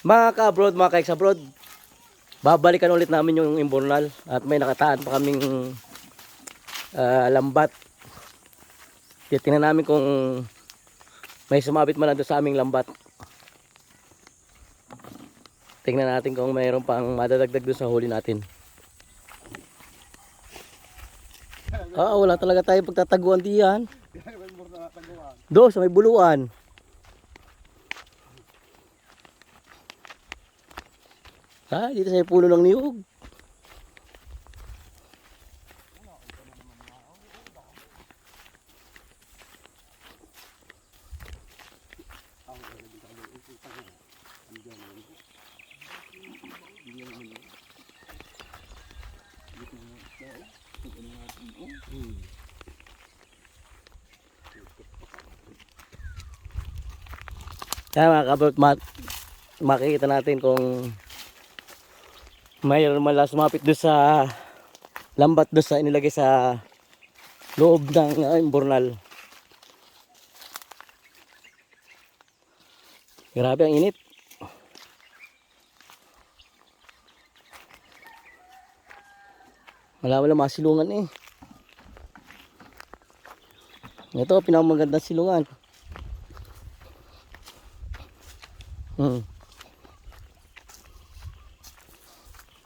Mga ka-abroad, mga ka-ex-abroad, babalikan ulit namin yung Imbornal at may nakataan pa kaming lambat. Titingnan namin kung may sumabit man lang doon sa aming lambat. Tingnan natin kung mayroon pang madadagdag doon sa huli natin. Wala talaga tayo pagtataguan diyan. Do sa may buluan. Dito sa may puno ng niyog. Kaya mga kabot, makikita natin kung mayroon mala sumapit doon sa lambat doon sa inilagay sa loob ng Imbornal. Grabe ang init. Wala masilungan eh. Ito pinakamagandang silungan.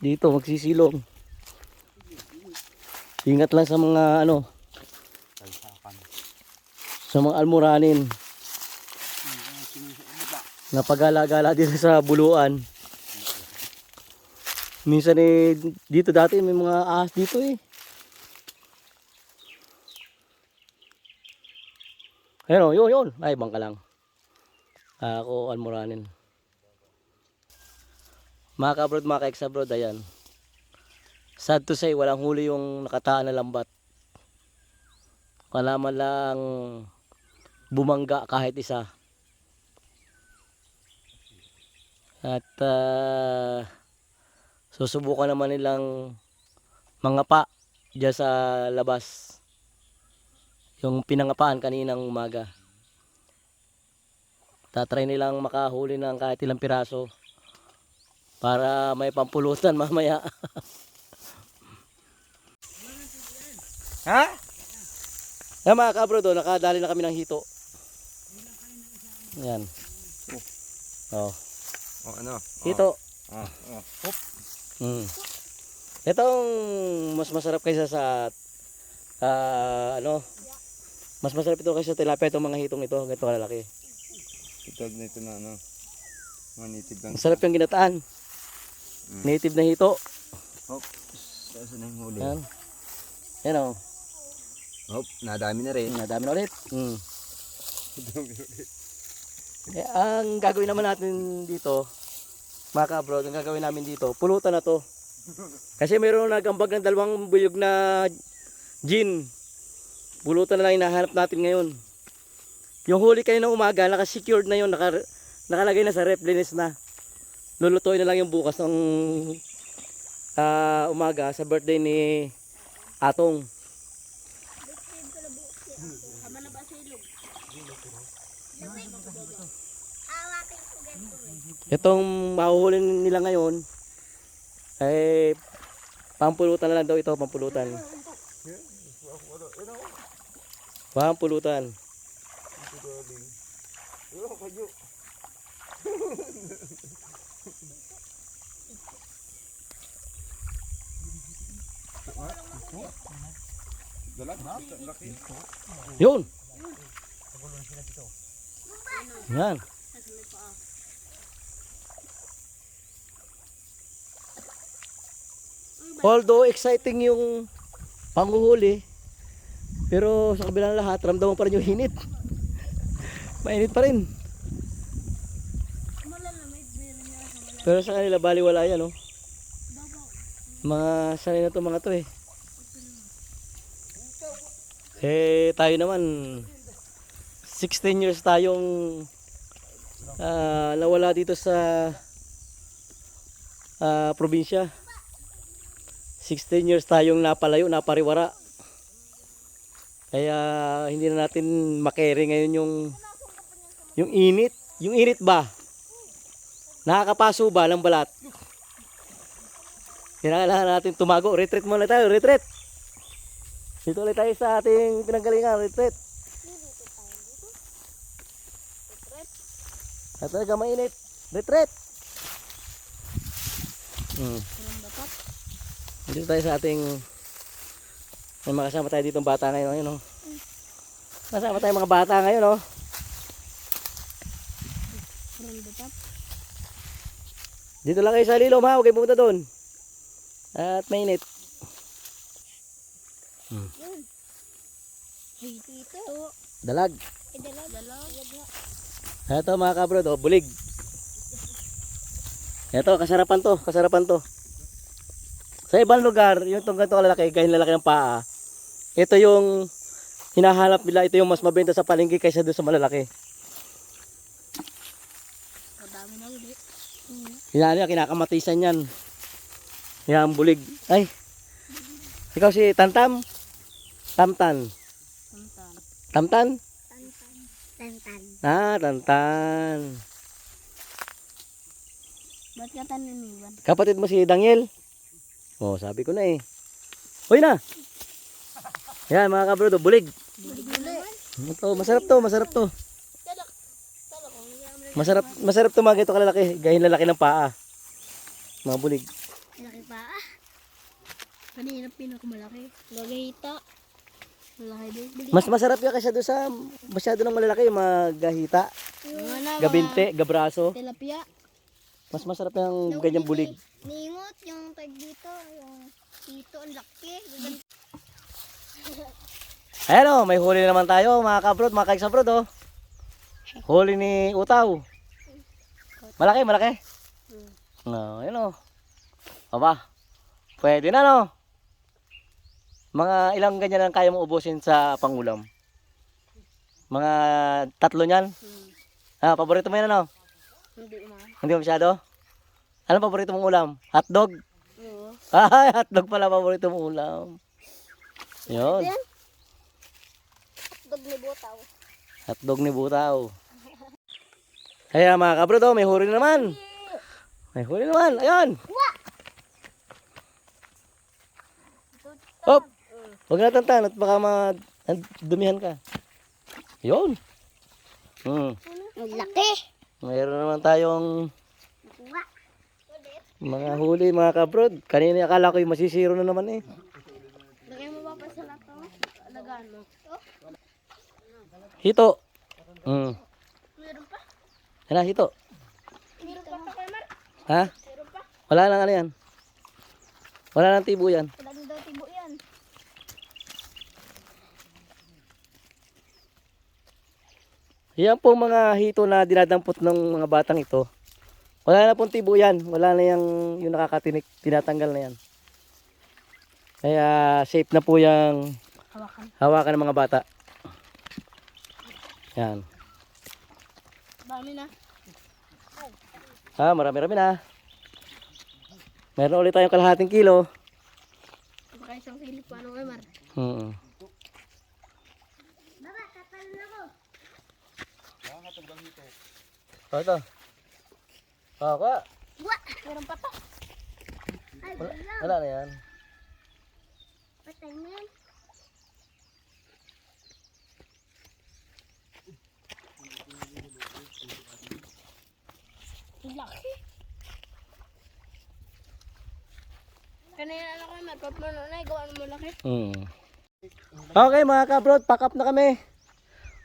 Dito magsisilong. Ingat lang sa mga sa mga almoranin. Napagala-gala dito sa buluan. Minsan dito dati may mga ahas dito eh. Ayun, yun. Ay, bangka lang. Ako almoranin. Mga ka-abroad, mga ka-ex-abroad, ayan. Sad to say, walang huli yung nakataan na lambat. Wala man lang bumangga kahit isa. At susubukan naman nilang mangapa dyan sa labas. Yung pinangapaan kaninang umaga. Tatry nilang makahuli ng kahit ilang piraso para may pampulutan mamaya. Ha? Yan mga kabro doon, nakadali na kami ng hito. Yan. Oh. Oh, ano? Hito. Hop. Itong mas masarap kaysa sa mas masarap ito kaysa tilapia itong mga hitong ito, ganito kalalaki. Ito nito na mga native lang. Masarap yung ginataan. Native na hito. Hop. Saan na yung huli? Yan. Yan o. Hop, nadami na rin. Nadami na ulit. Ang gagawin naman natin dito, mga ka-abroad, ang gagawin namin dito, pulutan na to. Kasi mayroon nagambag ng dalawang buyog na gin. Pulutan na lang hinahanap natin ngayon. Yung huli kayo ng umaga, naka-secured na yun, nakalagay na sa ref, linis na. Lulutuin na lang yung bukas ng umaga sa birthday ni Atong. Itong mahuhuli nila ngayon ay pampulutan na lang daw ito, pampulutan. Pampulutan. Yun. Yan. Although exciting yung panghuhuli, pero sa kabilang lahat, ramdaman pa rin yung init. Mainit pa rin. Pero sa kanila, baliwala yan, oh. Mga sanay na to mga to eh. Tayo naman, 16 years tayong nawala dito sa probinsya. 16 years tayong napalayo, napariwara. Kaya hindi na natin makere ngayon yung init. Yung init ba? Nakakapaso ba ng balat? Kailangan natin tumago. Retreat muna tayo, retreat. Dito ulit tayo sa ating pinanggalingan, retreat. At talaga mainit. Retreat. Dito tayo sa ating may makasama tayo dito ng bata ngayon. Ayun, oh. Kasama tayo mga bata ngayon. Oh. Dito lang kayo sa Lilom ha. Huwag kayo pumunta doon. At mainit. Dalag. Ito mga kabrod, oh, bulig. Ito, kasarapan to, kasarapan to. Sa ibang lugar, yung itong ganito kalalaki, gahing lalaki ng paa, ito yung hinahanap nila, ito yung mas mabenta sa palengke kaysa doon sa malalaki. Madami na ulit. Yan, kinakamatisan yan. Yan, bulig. Ay, ikaw si Tantam? Tamtan. Tantan. Tamtan? Tantan. Ah, Tantan. Ba't ka taniniwan? Kapatid mo si Daniel? Oh, sabi ko na eh. Hoy na! Yan mga kabrodo, bulig. Ito, masarap to, masarap to. Masarap to mga ganito kalalaki. Gahin lalaki ng paa. Mga bulig. Malaki pa ah. Kanina pinakamalaki. Gagahita. Malaki din. Mas masarap yan kasi doon sa masyado ng malalaki, yung mga gahita, gabinte, gabraso. Tilapia. Mas masarap yung ganyang bulig. Ningot yung tag dito. Yung dito ang laki. Ayan o, may huli naman tayo mga kabrod, mga kaiksabrod oh. Huli ni Utaw. Malaki, malaki. No, ayan o. Aba, pwede na no. Mga ilang ganyan ang kaya mo ubusin sa pangulam? Mga 3 niyan? Ah, paborito mo yan ano? Hindi ma. Hindi mo masyado? Anong paborito mong ulam? Hotdog? Oo. Ay, hotdog pala paborito mong ulam. Yun. Dog ni Botaw. Hotdog ni Butaw. Kaya mga kabrodo, may huli na naman. May huli naman. Ayan. Hop. Huwag na tantan at baka dumihan ka. Yun. Ang laki. Mayroon naman tayong mga huli mga kabrod. Kanina akala ko yung masisiro na naman eh. Lagay mo ba pa sa lato? Alagaan mo. Hito. Meron pa? Yan na, hito. Meron pa kay Mar? Ha? Meron pa? Wala nang ano yan. Wala nang tibo yan. Wala din daw tibo yan. Yan po mga hito na dinadampot ng mga batang ito. Wala na pong tibo yan. Wala na yung nakakatinik. Tinatanggal na yan. Kaya safe na po yung hawakan ng mga bata. Yan. Dami na. Ah, marami-rami na. Meron ulit tayong kalahating kilo. Baka isang silip pa kay Mar. Hmm. Baba, tatalon ako. Ito. Ah, kuha. Meron pa pa. Ay, Wala na yan. patay mo yan. Laki. Kanina ano ko Mar, pag manunay, gawa mo laki. Hmm. Okay mga kabrod, pack up na kami.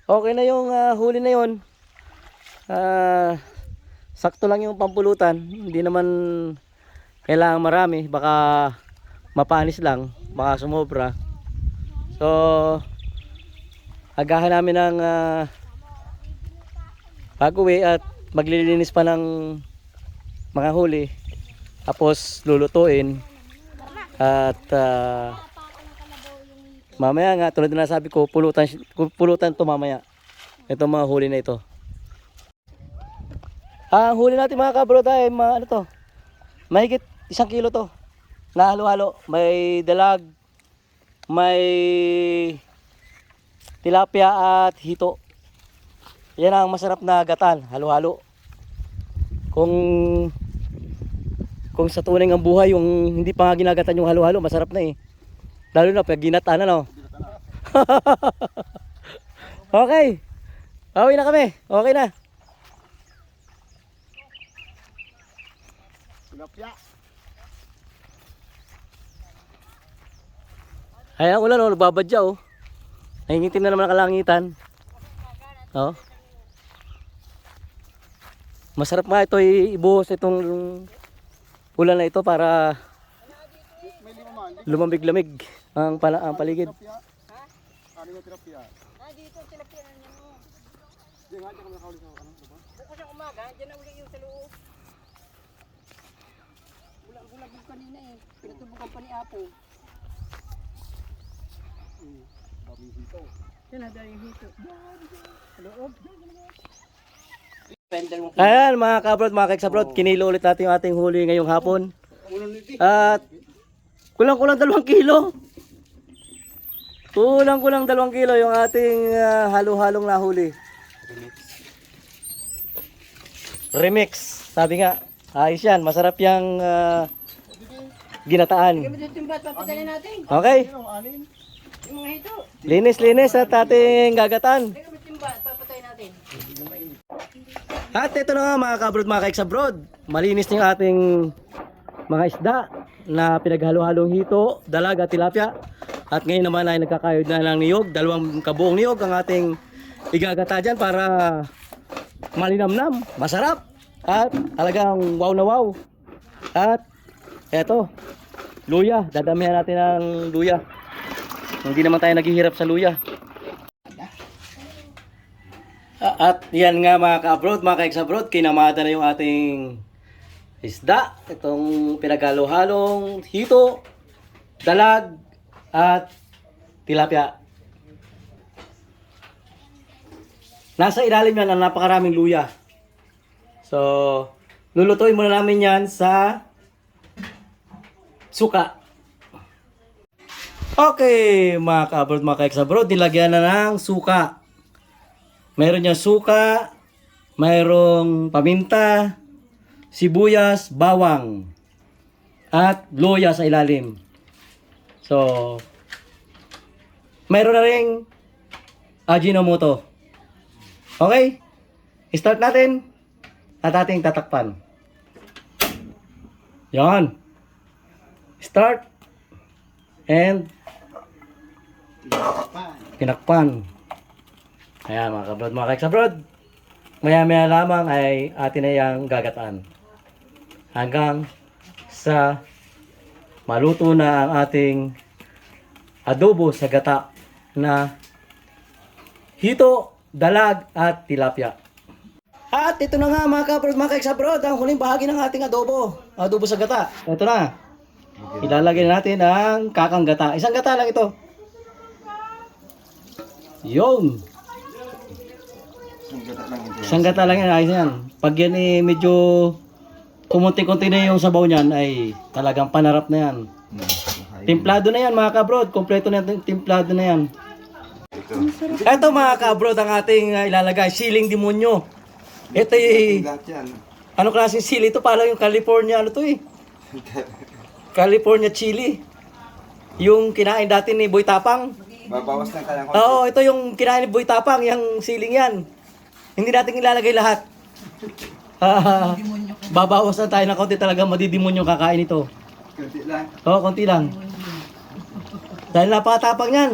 Okay na yung huli na yun. Sakto lang yung pampulutan. Hindi naman kailangan marami. Baka mapanis lang. Baka sumobra. So, agahan namin ng pag-uwi at maglilinis pa ng mga huli. Tapos lulutuin. At mamaya nga, tulad na sabi ko, pulutan to mamaya. Itong mga huli na ito. Ang huli natin mga kabrod ay ano to, mahigit 1 kilo to. Nahalo-halo. May dalag, may tilapia at hito. Yan ang masarap na gatan, halo-halo. Kung sa tunay ng buhay, yung hindi pa nga ginagatan yung halo-halo, masarap na eh. Lalo na pag ginatan, ano? Okay. Bawi na kami. Okay na. Tilapia. Ay, ang ulan, oh, nagbabadya, oh. Nangingitim na naman ang kalangitan. Oh. Masarap nga ito ibuhos itong ulan na ito para lumamig-lamig ang paligid. Ano yung tilapia? Dito, tilapia na niya mo. Diyan nga, diyan ka nakahuli sa ano, diba? Bukas ang umaga, dyan na uli yung sa loob. Bulag-bulag yung kanina eh. Pinatubukan pa ni Apo. Daming hito. Yan na dahil yung hito. Sa loob. Ayan mga kabrod, mga kaeksabrod, kinilo ulit natin yung ating huli ngayong hapon. At kulang-kulang 2 kilo. Kulang-kulang 2 kilo yung ating halo-halong nahuli. Remix. Sabi nga, ayos yan. Masarap yung ginataan. Kaya mo timbat, papatayin natin. Okay. Yung mga hito. Linis-linis at ating gagatan. Kaya mo timbat, papatayin natin. At ito na nga mga kabrod, mga kaeksabrod. Malinis na yung ating mga isda na pinaghalo-halong hito, dalag at tilapia. At ngayon naman ay nagkakayod na ng niyog. 2 kabuong niyog ang ating igagata dyan para malinamnam, masarap. At talagang wow na wow. At eto, luya. Dadamihan natin ng luya. Hindi naman tayo naghihirap sa luya. At yan nga mga ka-abroad, mga ka-ex-abroad, kinamada na yung ating isda. Itong pinaghalo-halong hito, dalag, at tilapia. Nasa ilalim yan ang napakaraming luya. So, lulutuin muna namin yan sa suka. Okay, mga ka-abroad, mga ka-ex-abroad, nilagyan na ng suka. Mayroon niya suka, mayroong paminta, sibuyas, bawang, at luya sa ilalim. So, mayroon na ring Ajinomoto. Okay? Start natin at ating tatakpan. Yan. Start. And tinakpan. Ayan mga kabrod, mga kaeksabrod. Maya-maya lamang ay atin na yung gagataan. Hanggang sa maluto na ang ating adobo sa gata na hito, dalag at tilapia. At ito na nga mga kabrod, mga kaeksabrod, ang huling bahagi ng ating adobo. Adobo sa gata. Ito na. Ilalagay natin ang kakang gata. Isang gata lang ito. Yun. Isang gata lang yan, ayos yan. Pag yan medyo kumunti-kunti na yung sabaw niyan ay talagang panarap na yan. Timplado na yan mga kabrod, kompleto na yan, timplado na yan. Ito mga kabrod ang ating ilalagay, siling demonyo. Ito ano klaseng sili ito? Parang yung California, ano to eh? California chili. Yung kinain dati ni Boy Tapang. Babawas na tayo. Oo, ito yung kinain ni Boy Tapang, yung siling yan. Hindi natin ilalagay lahat. Babawas na tayo na konti, talaga madidimon yung kakain ito. Kunti lang. Oo, konti lang. Dahil napakatapang yan.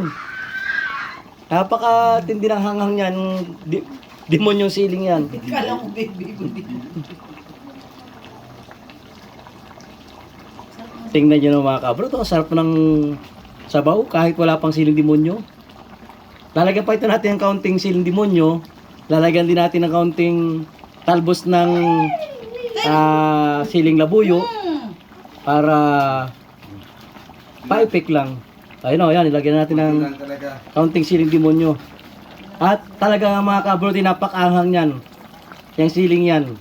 Napakatindi ng hanghang yan. Demon yung siling yan. Kala ko baby. Tingnan nyo ng mga kabro. Ito, sarap ng sabaw kahit wala pang siling demonyo. Lalagyan pa ito natin ng kaunting siling demonyo. Lalagyan din natin ng kaunting talbos ng siling labuyo para paipik lang. Ayun o, yan, ilagyan natin ng kaunting siling demonyo. At talaga nga mga kabro, napakaanghang yan. Yung siling yan.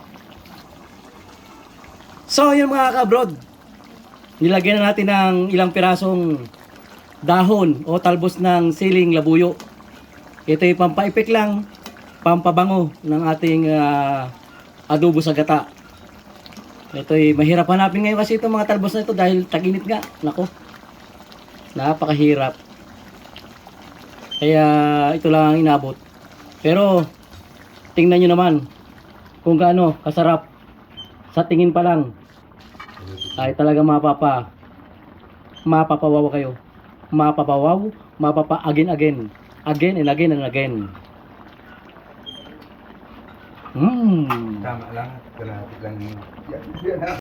So, yun mga kabrod. Nilagyan na natin ng ilang pirasong dahon o talbos ng siling labuyo. Ito yung pampaipik lang, pampabango ng ating adobo sa gata. Ito'y mahirap hanapin ngayon kasi itong mga talbos na ito dahil taginit nga. Nako. Napakahirap. Kaya ito lang ang inabot. Pero tingnan nyo naman kung gaano kasarap. Sa tingin pa lang ay talaga mapapawaw kayo. Mapapawaw, again and again and again. Tama lang. Kalahati lang yun.